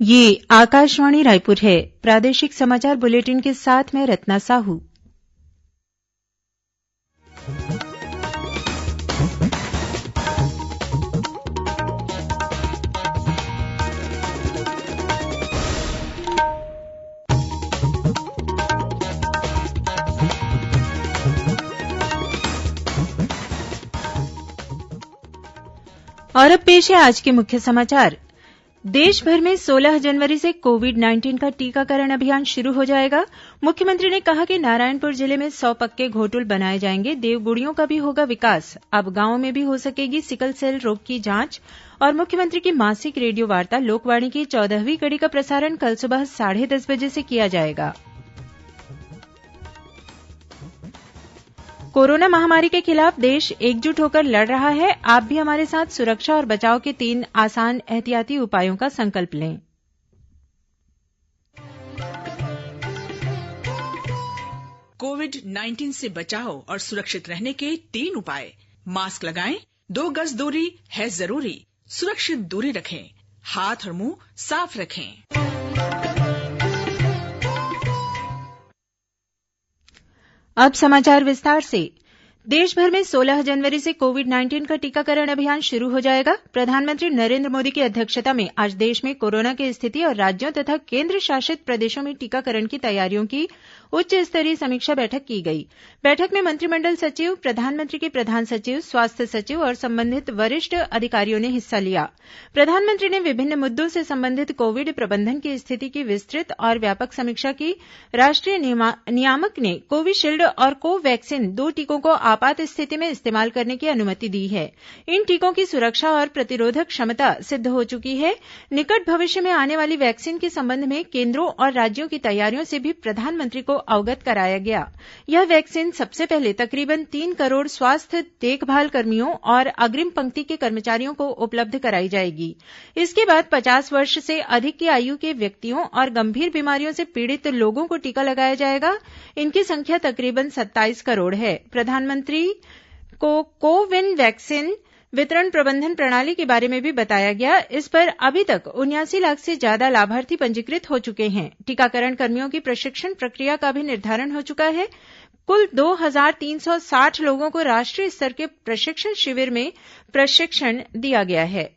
ये आकाशवाणी रायपुर है। प्रादेशिक समाचार बुलेटिन के साथ मैं रत्ना साहू। और अब पेश है आज के मुख्य समाचार। देश भर में 16 जनवरी से कोविड-19 का टीकाकरण अभियान शुरू हो जाएगा। मुख्यमंत्री ने कहा कि नारायणपुर जिले में 100 पक्के घोटुल बनाए जाएंगे। देवगुड़ियों का भी होगा विकास। अब गांवों में भी हो सकेगी सिकल सेल रोग की जांच। और मुख्यमंत्री की मासिक रेडियो वार्ता लोकवाणी की 14वीं कड़ी का प्रसारण कल सुबह 10:30 बजे से किया जाएगा। कोरोना महामारी के खिलाफ देश एकजुट होकर लड़ रहा है। आप भी हमारे साथ सुरक्षा और बचाव के 3 आसान एहतियाती उपायों का संकल्प लें। कोविड-19 से बचाव और सुरक्षित रहने के 3 उपाय। मास्क लगाएं, 2 गज दूरी है जरूरी, सुरक्षित दूरी रखें, हाथ और मुंह साफ रखें। अब समाचार विस्तार से। देश भर में 16 जनवरी से कोविड-19 का टीकाकरण अभियान शुरू हो जाएगा। प्रधानमंत्री नरेंद्र मोदी की अध्यक्षता में आज देश में कोरोना की स्थिति और राज्यों तथा केंद्र शासित प्रदेशों में टीकाकरण की तैयारियों की उच्च स्तरीय समीक्षा बैठक की गई। बैठक में मंत्रिमंडल सचिव, प्रधानमंत्री के प्रधान सचिव, स्वास्थ्य सचिव और संबंधित वरिष्ठ अधिकारियों ने हिस्सा लिया। प्रधानमंत्री ने विभिन्न मुद्दों से संबंधित कोविड प्रबंधन की स्थिति की विस्तृत और व्यापक समीक्षा की। राष्ट्रीय नियामक ने कोविशील्ड और कोवैक्सीन 2 टीकों को आपात स्थिति में इस्तेमाल करने की अनुमति दी है। इन टीकों की सुरक्षा और प्रतिरोधक क्षमता सिद्ध हो चुकी है। निकट भविष्य में आने वाली वैक्सीन के संबंध में केंद्रों और राज्यों की तैयारियों से भी प्रधानमंत्री को अवगत कराया गया। यह वैक्सीन सबसे पहले तकरीबन 3 करोड़ स्वास्थ्य देखभाल कर्मियों और अग्रिम पंक्ति के कर्मचारियों को उपलब्ध कराई जाएगी। इसके बाद 50 वर्ष से अधिक की आयु के व्यक्तियों और गंभीर बीमारियों से पीड़ित लोगों को टीका लगाया जाएगा। इनकी संख्या तकरीबन 27 करोड़ है। प्रधानमंत्री को कोविन वैक्सीन वितरण प्रबंधन प्रणाली के बारे में भी बताया गया। इस पर अभी तक 79 लाख से ज्यादा लाभार्थी पंजीकृत हो चुके हैं। टीकाकरण कर्मियों की प्रशिक्षण प्रक्रिया का भी निर्धारण हो चुका है। कुल 2360 लोगों को राष्ट्रीय स्तर के प्रशिक्षण शिविर में प्रशिक्षण दिया गया है।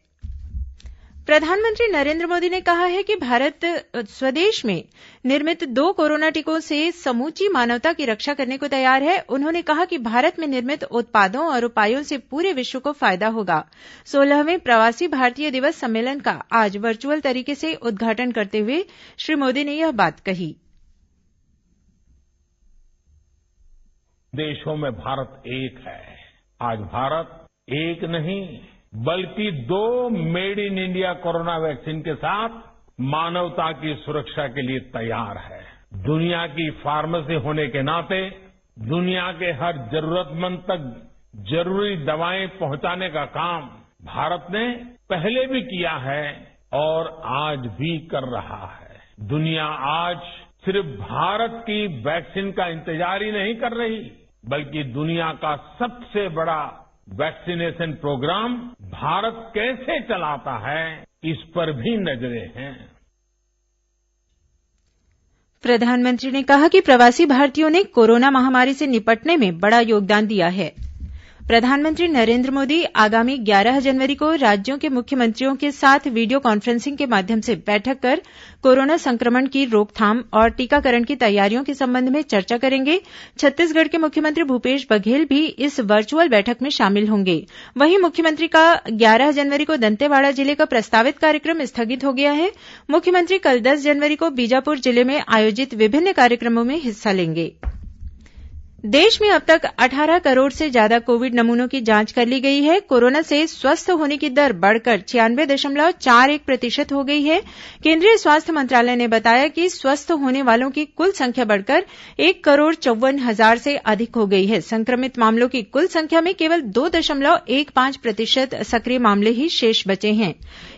प्रधानमंत्री नरेंद्र मोदी ने कहा है कि भारत स्वदेश में निर्मित 2 कोरोना टीकों से समूची मानवता की रक्षा करने को तैयार है। उन्होंने कहा कि भारत में निर्मित उत्पादों और उपायों से पूरे विश्व को फायदा होगा। 16वें प्रवासी भारतीय दिवस सम्मेलन का आज वर्चुअल तरीके से उद्घाटन करते हुए श्री मोदी ने यह बात कही। देशों में भारत एक है। आज भारत एक नहीं बल्कि 2 made in India corona vaccine के साथ मानवता की सुरक्षा के लिए तैयार है। दुनिया की फार्मेसी होने के नाते दुनिया के हर जरूरतमंद तक जरूरी दवाएं पहुंचाने का काम भारत ने पहले भी किया है और आज भी कर रहा है। दुनिया आज सिर्फ भारत की वैक्सीन का इंतजार ही नहीं कर रही, बल्कि दुनिया का सबसे बड़ा वैक्सीनेशन प्रोग्राम भारत कैसे चलाता है, इस पर भी नजरें हैं। प्रधानमंत्री ने कहा कि प्रवासी भारतीयों ने कोरोना महामारी से निपटने में बड़ा योगदान दिया है। प्रधानमंत्री नरेंद्र मोदी आगामी 11 जनवरी को राज्यों के मुख्यमंत्रियों के साथ वीडियो कॉन्फ्रेंसिंग के माध्यम से बैठक कर कोरोना संक्रमण की रोकथाम और टीकाकरण की तैयारियों के संबंध में चर्चा करेंगे। छत्तीसगढ़ के मुख्यमंत्री भूपेश बघेल भी इस वर्चुअल बैठक में शामिल होंगे। वहीं मुख्यमंत्री का 11 जनवरी को दंतेवाड़ा जिले का प्रस्तावित कार्यक्रम स्थगित हो गया है। मुख्यमंत्री कल 10 जनवरी को बीजापुर जिले में आयोजित विभिन्न कार्यक्रमों में हिस्सा लेंगे। देश में अब तक 18 करोड़ से ज्यादा कोविड नमूनों की जांच कर ली गई है। कोरोना से स्वस्थ होने की दर बढ़कर 96.41% हो गई है। केंद्रीय स्वास्थ्य मंत्रालय ने बताया कि स्वस्थ होने वालों की कुल संख्या बढ़कर 1,54,00,000 से अधिक हो गई है। संक्रमित मामलों की कुल संख्या में केवल 2.15% सक्रिय मामले ही शेष बचे हैं।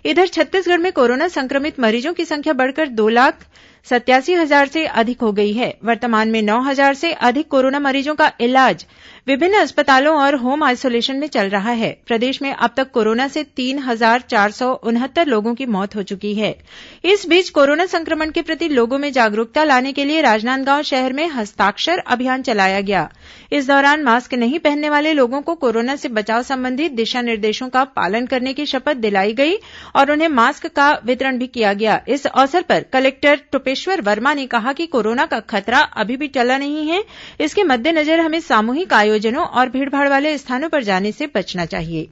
इधर छत्तीसगढ़ में कोरोना संक्रमित मरीजों की संख्या बढ़कर 2,87,000 से अधिक हो गई है। वर्तमान में 9,000 से अधिक कोरोना मरीजों का इलाज विभिन्न अस्पतालों और होम आइसोलेशन में चल रहा है। प्रदेश में अब तक कोरोना से 3,469 लोगों की मौत हो चुकी है। इस बीच कोरोना संक्रमण के प्रति लोगों में जागरूकता लाने के लिए राजनांदगांव शहर में हस्ताक्षर अभियान चलाया गया। इस दौरान मास्क नहीं पहनने वाले लोगों को कोरोना से बचाव संबंधी दिशा निर्देशों का पालन करने की शपथ दिलाई गई और उन्हें मास्क का वितरण भी किया गया। इस अवसर पर कलेक्टर टोपेश्वर वर्मा ने कहा कि कोरोना का खतरा अभी भी टला नहीं है। इसके मद्देनजर हमें सामूहिक आयोजनों और भीड़भाड़ वाले स्थानों पर जाने से बचना चाहिए।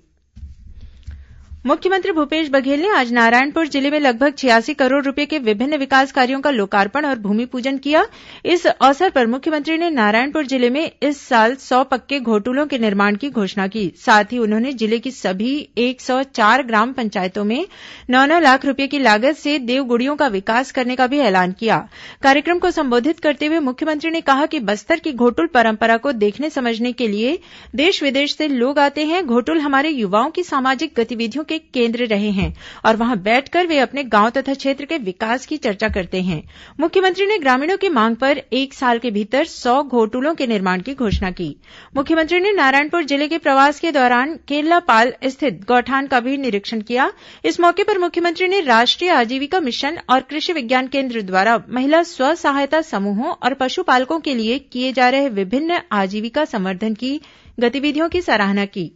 मुख्यमंत्री भूपेश बघेल ने आज नारायणपुर जिले में लगभग 86 करोड़ रूपये के विभिन्न विकास कार्यों का लोकार्पण और भूमिपूजन किया। इस अवसर पर मुख्यमंत्री ने नारायणपुर जिले में इस साल 100 पक्के घोटुलों के निर्माण की घोषणा की। साथ ही उन्होंने जिले की सभी 104 ग्राम पंचायतों में 9-9 लाख रूपये की लागत से देवगुड़ियों का विकास करने का भी ऐलान किया। कार्यक्रम को संबोधित करते हुए मुख्यमंत्री ने कहा कि बस्तर की घोटुल परंपरा को देखने समझने के लिए देश विदेश से लोग आते हैं। घोटुल हमारे युवाओं की सामाजिक गतिविधियों के केंद्र रहे हैं और वहां बैठकर वे अपने गांव तथा क्षेत्र के विकास की चर्चा करते हैं। मुख्यमंत्री ने ग्रामीणों की मांग पर 1 साल के भीतर 100 घोटुलों के निर्माण की घोषणा की। मुख्यमंत्री ने नारायणपुर जिले के प्रवास के दौरान केरलापाल स्थित गौठान का भी निरीक्षण किया। इस मौके पर मुख्यमंत्री ने राष्ट्रीय आजीविका मिशन और कृषि विज्ञान केंद्र द्वारा महिला स्व सहायता समूहों और पशुपालकों के लिए किए जा रहे विभिन्न आजीविका संवर्धन की गतिविधियों की सराहना की।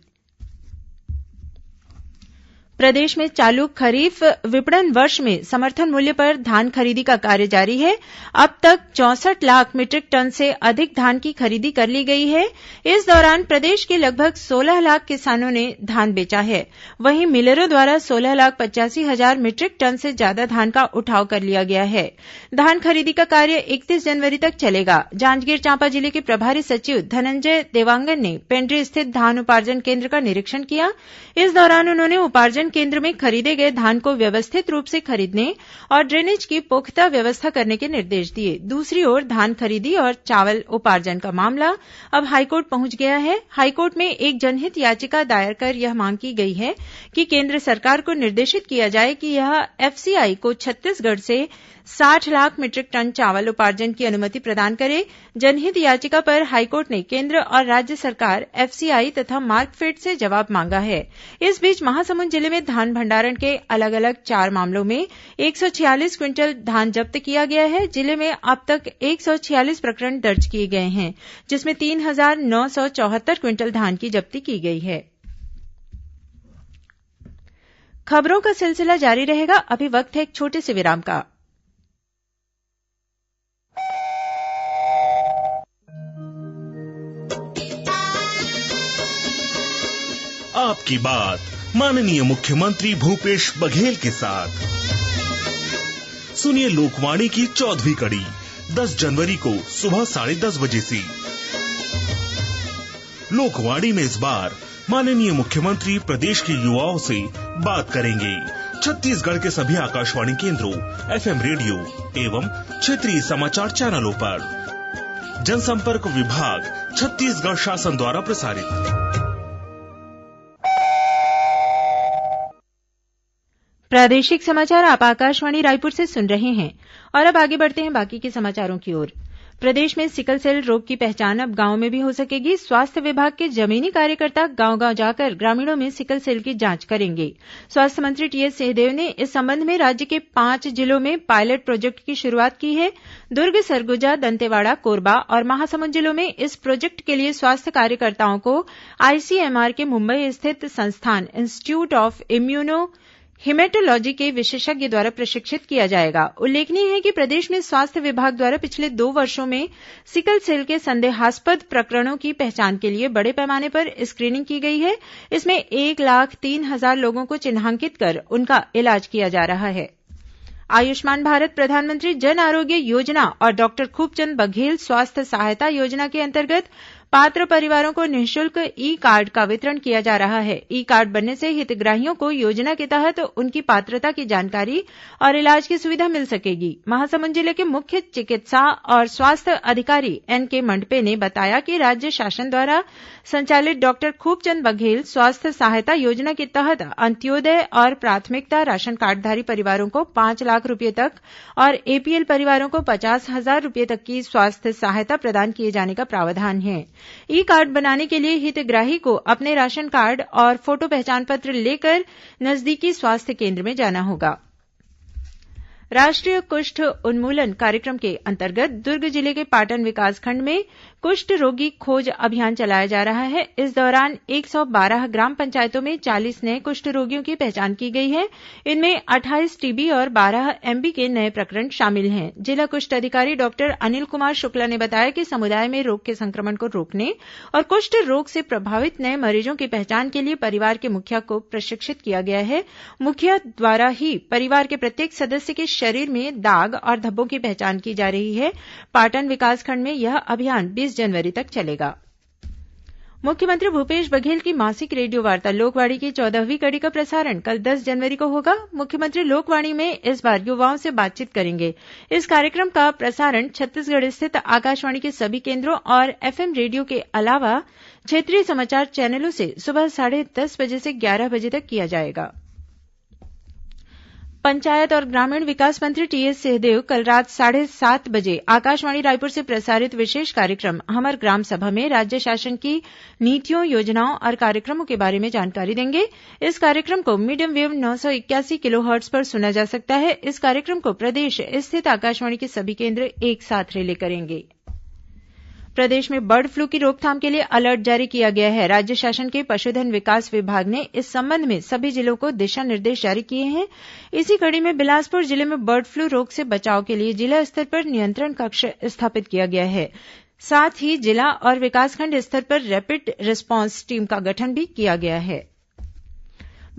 प्रदेश में चालू खरीफ विपणन वर्ष में समर्थन मूल्य पर धान खरीदी का कार्य जारी है। अब तक 64 लाख मीट्रिक टन से अधिक धान की खरीदी कर ली गई है। इस दौरान प्रदेश के लगभग 16 लाख किसानों ने धान बेचा है। वहीं मिलरों द्वारा 16,85,000 मीट्रिक टन से ज्यादा धान का उठाव कर लिया गया है। धान खरीदी का कार्य 31 जनवरी तक चलेगा। जांजगीर चांपा जिले के प्रभारी सचिव धनंजय देवांगन ने पेंड्री स्थित धान उपार्जन केंद्र का निरीक्षण किया। इस दौरान उन्होंने उपार्जन केंद्र में खरीदे गए धान को व्यवस्थित रूप से खरीदने और ड्रेनेज की पुख्ता व्यवस्था करने के निर्देश दिए। दूसरी ओर धान खरीदी और चावल उपार्जन का मामला अब हाईकोर्ट पहुंच गया है। हाईकोर्ट में एक जनहित याचिका दायर कर यह मांग की गई है कि केंद्र सरकार को निर्देशित किया जाए कि यह एफसीआई को छत्तीसगढ़ से 60 लाख मीट्रिक टन चावल उपार्जन की अनुमति प्रदान करे। जनहित याचिका पर हाईकोर्ट ने केंद्र और राज्य सरकार, एफसीआई तथा मार्कफेड से जवाब मांगा है। इस बीच महासमुंद जिले में धान भंडारण के अलग अलग 4 मामलों में 146 क्विंटल धान जब्त किया गया है। जिले में अब तक 146 प्रकरण दर्ज किए गए हैं, जिसमें 3,974 क्विंटल धान की जब्ती की गई है। खबरों का सिलसिला जारी रहेगा। अभी वक्त है एक छोटे से विराम का। आपकी बात माननीय मुख्यमंत्री भूपेश बघेल के साथ। सुनिए लोकवाणी की 14वीं कड़ी 10 जनवरी को सुबह 10:30 बजे से। लोकवाणी में इस बार माननीय मुख्यमंत्री प्रदेश के युवाओं से बात करेंगे। छत्तीसगढ़ के सभी आकाशवाणी केंद्रों, एफएम रेडियो एवं क्षेत्रीय समाचार चैनलों पर। जनसंपर्क विभाग, छत्तीसगढ़ शासन द्वारा प्रसारित। प्रादेशिक समाचार आप आकाशवाणी रायपुर से सुन रहे हैं और अब आगे बढ़ते हैं बाकी के समाचारों की ओर। प्रदेश में सिकल सेल रोग की पहचान अब गांव में भी हो सकेगी। स्वास्थ्य विभाग के जमीनी कार्यकर्ता गांव-गांव जाकर ग्रामीणों में सिकल सेल की जांच करेंगे। स्वास्थ्य मंत्री टीएस सिंहदेव ने इस संबंध में राज्य के 5 जिलों में पायलट प्रोजेक्ट की शुरुआत की है। दुर्ग, सरगुजा, दंतेवाड़ा, कोरबा और महासमुंद जिलों में इस प्रोजेक्ट के लिए स्वास्थ्य कार्यकर्ताओं को आईसीएमआर के मुंबई स्थित संस्थान इंस्टीट्यूट ऑफ इम्यूनो हिमेटोलॉजी के विशेषज्ञ द्वारा प्रशिक्षित किया जाएगा। उल्लेखनीय है कि प्रदेश में स्वास्थ्य विभाग द्वारा पिछले 2 वर्षों में सिकल सेल के संदेहास्पद प्रकरणों की पहचान के लिए बड़े पैमाने पर स्क्रीनिंग की गई है। इसमें 1,03,000 लोगों को चिन्हांकित कर उनका इलाज किया जा रहा है। आयुष्मान भारत प्रधानमंत्री जन आरोग्य योजना और डॉक्टर खूबचंद बघेल स्वास्थ्य सहायता योजना के अंतर्गत पात्र परिवारों को निःशुल्क ई कार्ड का वितरण किया जा रहा है। ई कार्ड बनने से हितग्राहियों को योजना के तहत उनकी पात्रता की जानकारी और इलाज की सुविधा मिल सकेगी। महासमुंद जिले के मुख्य चिकित्सा और स्वास्थ्य अधिकारी एनके मंडपे ने बताया कि राज्य शासन द्वारा संचालित डॉक्टर खूबचंद बघेल स्वास्थ्य सहायता योजना के तहत अंत्योदय और प्राथमिकता राशन कार्डधारी परिवारों को 5 लाख रूपये तक और एपीएल परिवारों को 50,000 रूपये तक की स्वास्थ्य सहायता प्रदान किए जाने का प्रावधान है। ई कार्ड बनाने के लिए हितग्राही को अपने राशन कार्ड और फोटो पहचान पत्र लेकर नजदीकी स्वास्थ्य केंद्र में जाना होगा। राष्ट्रीय कुष्ठ उन्मूलन कार्यक्रम के अंतर्गत दुर्ग जिले के पाटन विकासखंड में कुष्ठ रोगी खोज अभियान चलाया जा रहा है। इस दौरान 112 ग्राम पंचायतों में 40 नए कुष्ठ रोगियों की पहचान की गई है। इनमें 28 टीबी और 12 एमबी के नए प्रकरण शामिल हैं। जिला कुष्ठ अधिकारी डॉक्टर अनिल कुमार शुक्ला ने बताया कि समुदाय में रोग के संक्रमण को रोकने और कुष्ठ रोग से प्रभावित नए मरीजों की पहचान के लिए परिवार के मुखिया को प्रशिक्षित किया गया है। मुखिया द्वारा ही परिवार के प्रत्येक सदस्य के शरीर में दाग और धब्बों की पहचान की जा रही है। पाटन विकासखंड में यह अभियान 20 जनवरी तक चलेगा। मुख्यमंत्री भूपेश बघेल की मासिक रेडियो वार्ता लोकवाणी की 14वीं कड़ी का प्रसारण कल 10 जनवरी को होगा। मुख्यमंत्री लोकवाणी में इस बार युवाओं से बातचीत करेंगे। इस कार्यक्रम का प्रसारण छत्तीसगढ़ स्थित आकाशवाणी के सभी केंद्रों और एफएम रेडियो के अलावा क्षेत्रीय समाचार चैनलों से सुबह 10:30 बजे से 11 बजे तक किया जाएगा। पंचायत और ग्रामीण विकास मंत्री टीएस सिंहदेव कल रात 7:30 बजे आकाशवाणी रायपुर से प्रसारित विशेष कार्यक्रम हमर ग्राम सभा में राज्य शासन की नीतियों, योजनाओं और कार्यक्रमों के बारे में जानकारी देंगे। इस कार्यक्रम को मीडियम वेव 981 किलोहर्ट्ज पर सुना जा सकता है। इस कार्यक्रम को प्रदेश स्थित आकाशवाणी के सभी केंद्र एक साथ रिले करेंगे। प्रदेश में बर्ड फ्लू की रोकथाम के लिए अलर्ट जारी किया गया है। राज्य शासन के पशुधन विकास विभाग ने इस संबंध में सभी जिलों को दिशा निर्देश जारी किए हैं। इसी कड़ी में बिलासपुर जिले में बर्ड फ्लू रोग से बचाव के लिए जिला स्तर पर नियंत्रण कक्ष स्थापित किया गया है। साथ ही जिला और विकासखंड स्तर पर रैपिड रिस्पांस टीम का गठन भी किया गया है।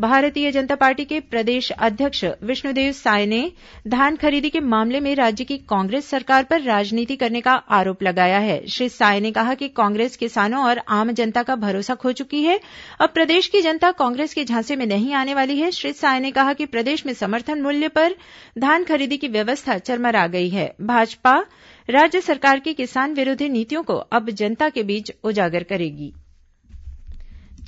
भारतीय जनता पार्टी के प्रदेश अध्यक्ष विष्णुदेव साय ने धान खरीदी के मामले में राज्य की कांग्रेस सरकार पर राजनीति करने का आरोप लगाया है। श्री साय ने कहा कि कांग्रेस किसानों और आम जनता का भरोसा खो चुकी है। अब प्रदेश की जनता कांग्रेस के झांसे में नहीं आने वाली है। श्री साय ने कहा कि प्रदेश में समर्थन मूल्य पर धान खरीदी की व्यवस्था चरमरा गई है। भाजपा राज्य सरकार की किसान विरोधी नीतियों को अब जनता के बीच उजागर करेगी।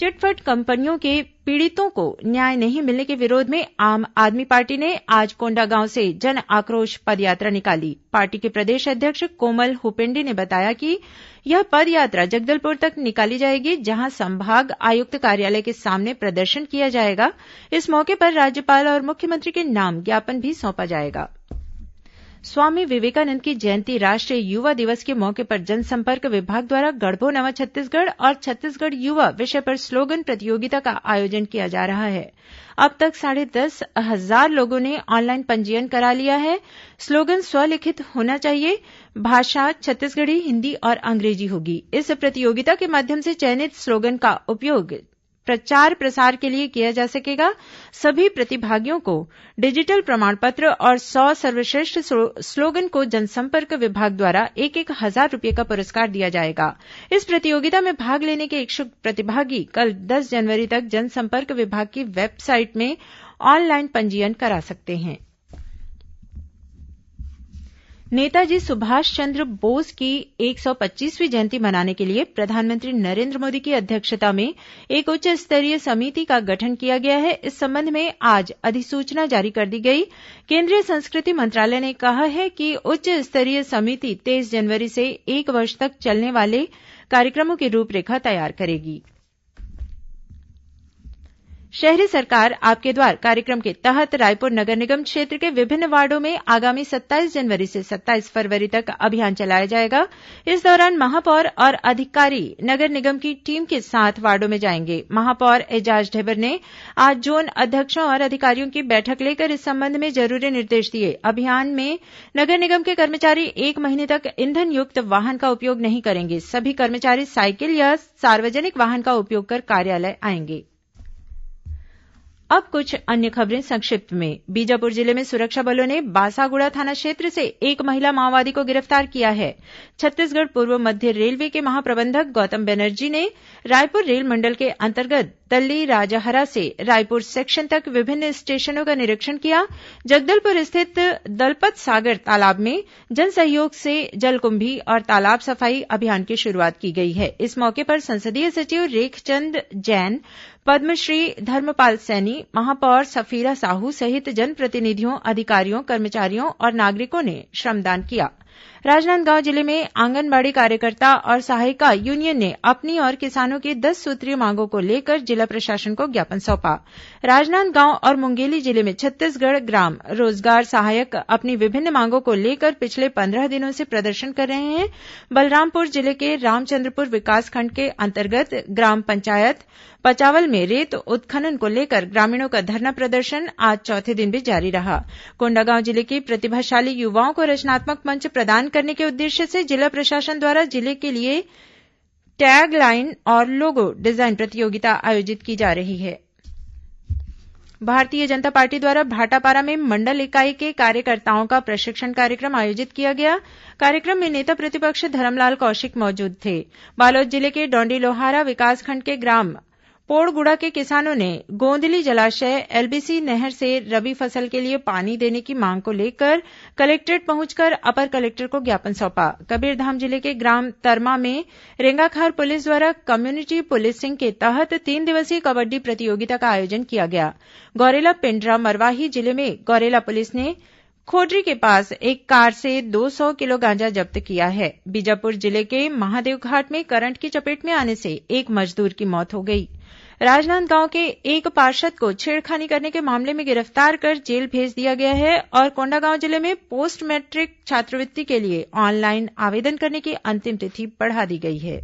चिटफंड कंपनियों के पीड़ितों को न्याय नहीं मिलने के विरोध में आम आदमी पार्टी ने आज कोंडागांव से जन आक्रोश पदयात्रा निकाली। पार्टी के प्रदेश अध्यक्ष कोमल हुपेंडी ने बताया कि यह पदयात्रा जगदलपुर तक निकाली जाएगी, जहां संभाग आयुक्त कार्यालय के सामने प्रदर्शन किया जाएगा। इस मौके पर राज्यपाल और मुख्यमंत्री के नाम ज्ञापन भी सौंपा जाएगा। स्वामी विवेकानंद की जयंती राष्ट्रीय युवा दिवस के मौके पर जनसंपर्क विभाग द्वारा गढ़बो नवा छत्तीसगढ़ और छत्तीसगढ़ युवा विषय पर स्लोगन प्रतियोगिता का आयोजन किया जा रहा है। अब तक 10,500 लोगों ने ऑनलाइन पंजीयन करा लिया है। स्लोगन स्वलिखित होना चाहिए। भाषा छत्तीसगढ़ी, हिंदी और अंग्रेजी होगी। इस प्रतियोगिता के माध्यम से चयनित स्लोगन का उपयोग प्रचार प्रसार के लिए किया जा सकेगा। सभी प्रतिभागियों को डिजिटल प्रमाण पत्र और 100 सर्वश्रेष्ठ स्लोगन को जनसंपर्क विभाग द्वारा 1,000 रुपये का पुरस्कार दिया जाएगा। इस प्रतियोगिता में भाग लेने के इच्छुक प्रतिभागी कल 10 जनवरी तक जनसंपर्क विभाग की वेबसाइट में ऑनलाइन पंजीयन करा सकते हैं। नेताजी सुभाष चंद्र बोस की 125वीं जयंती मनाने के लिए प्रधानमंत्री नरेंद्र मोदी की अध्यक्षता में एक उच्च स्तरीय समिति का गठन किया गया है। इस संबंध में आज अधिसूचना जारी कर दी गई। केंद्रीय संस्कृति मंत्रालय ने कहा है कि उच्च स्तरीय समिति 23 जनवरी से 1 वर्ष तक चलने वाले कार्यक्रमों की रूपरेखा तैयार करेगी। शहरी सरकार आपके द्वार कार्यक्रम के तहत रायपुर नगर निगम क्षेत्र के विभिन्न वार्डों में आगामी 27 जनवरी से 27 फरवरी तक अभियान चलाया जाएगा। इस दौरान महापौर और अधिकारी नगर निगम की टीम के साथ वार्डों में जाएंगे। महापौर एजाज ढेबर ने आज जोन अध्यक्षों और अधिकारियों की बैठक लेकर इस संबंध में जरूरी निर्देश दिए। अभियान में नगर निगम के कर्मचारी 1 महीने तक ईंधन युक्त वाहन का उपयोग नहीं करेंगे। सभी कर्मचारी साइकिल या सार्वजनिक वाहन का उपयोग कर कार्यालय आएंगे। अब कुछ अन्य खबरें संक्षिप्त में। बीजापुर जिले में सुरक्षा बलों ने बासागुड़ा थाना क्षेत्र से एक महिला माओवादी को गिरफ्तार किया है। छत्तीसगढ़ पूर्व मध्य रेलवे के महाप्रबंधक गौतम बनर्जी ने रायपुर रेल मंडल के अंतर्गत तल्ली राजाहरा से रायपुर सेक्शन तक विभिन्न स्टेशनों का निरीक्षण किया। जगदलपुर स्थित दलपत सागर तालाब में जन सहयोग से जलकुंभी और तालाब सफाई अभियान की शुरुआत की गई है। इस मौके पर संसदीय सचिव रेखचंद जैन, पद्मश्री धर्मपाल सैनी, महापौर सफीरा साहू सहित जनप्रतिनिधियों, अधिकारियों, कर्मचारियों और नागरिकों ने श्रमदान किया। राजनांदगांव जिले में आंगनबाड़ी कार्यकर्ता और सहायिका यूनियन ने अपनी और किसानों की 10 सूत्रीय मांगों को लेकर जिला प्रशासन को ज्ञापन सौंपा। राजनांदगांव और मुंगेली जिले में छत्तीसगढ़ ग्राम रोजगार सहायक अपनी विभिन्न मांगों को लेकर पिछले 15 दिनों से प्रदर्शन कर रहे हैं। बलरामपुर जिले के रामचंद्रपुर विकासखंड के अंतर्गत ग्राम पंचायत पचावल में रेत उत्खनन को लेकर ग्रामीणों का धरना प्रदर्शन आज चौथे दिन भी जारी रहा। कोंडागांव जिले के प्रतिभाशाली युवाओं को रचनात्मक मंच प्रदान करने के उद्देश्य से जिला प्रशासन द्वारा जिले के लिए टैग लाइन और लोगो डिजाइन प्रतियोगिता आयोजित की जा रही है। भारतीय जनता पार्टी द्वारा भाटापारा में मंडल इकाई के कार्यकर्ताओं का प्रशिक्षण कार्यक्रम आयोजित किया गया। कार्यक्रम में नेता प्रतिपक्ष धरमलाल कौशिक मौजूद थे। बालोद जिले के डौंडीलोहारा विकासखंड के ग्राम पोड़गुड़ा के किसानों ने गोंदली जलाशय एलबीसी नहर से रबी फसल के लिए पानी देने की मांग को लेकर कलेक्ट्रेट पहुंचकर अपर कलेक्टर को ज्ञापन सौंपा। कबीरधाम जिले के ग्राम तरमा में रेंगाखार पुलिस द्वारा कम्युनिटी पुलिसिंग के तहत 3 दिवसीय कबड्डी प्रतियोगिता का आयोजन किया गया। गौरेला पेंड्रा मरवाही जिले में गौरेला पुलिस ने खोडरी के पास एक कार से 200 किलो गांजा जब्त किया है। बीजापुर जिले के महादेवघाट में करंट की चपेट में आने से एक मजदूर की मौत हो गई। राजनांदगांव के एक पार्षद को छेड़खानी करने के मामले में गिरफ्तार कर जेल भेज दिया गया है और कोंडागांव जिले में पोस्ट मैट्रिक छात्रवृत्ति के लिए ऑनलाइन आवेदन करने की अंतिम तिथि बढ़ा दी गई है।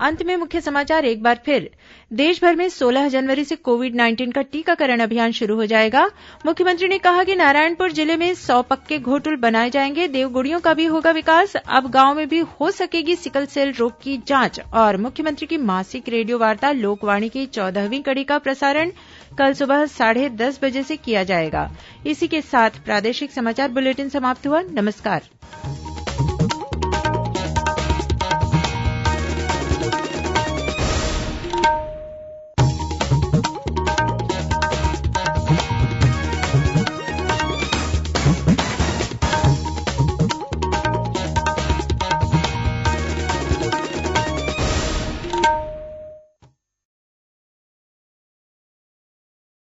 अंत में मुख्य समाचार एक बार फिर। देश भर में 16 जनवरी से कोविड-19 का टीकाकरण अभियान शुरू हो जाएगा। मुख्यमंत्री ने कहा कि नारायणपुर जिले में 100 पक्के घोटुल बनाए जाएंगे। देवगुड़ियों का भी होगा विकास। अब गांव में भी हो सकेगी सिकल सेल रोग की जांच। और मुख्यमंत्री की मासिक रेडियो वार्ता लोकवाणी की 14वीं कड़ी का प्रसारण कल सुबह 10:30 बजे से किया जाएगा। इसी के साथ प्रादेशिक समाचार बुलेटिन समाप्त हुआ। नमस्कार।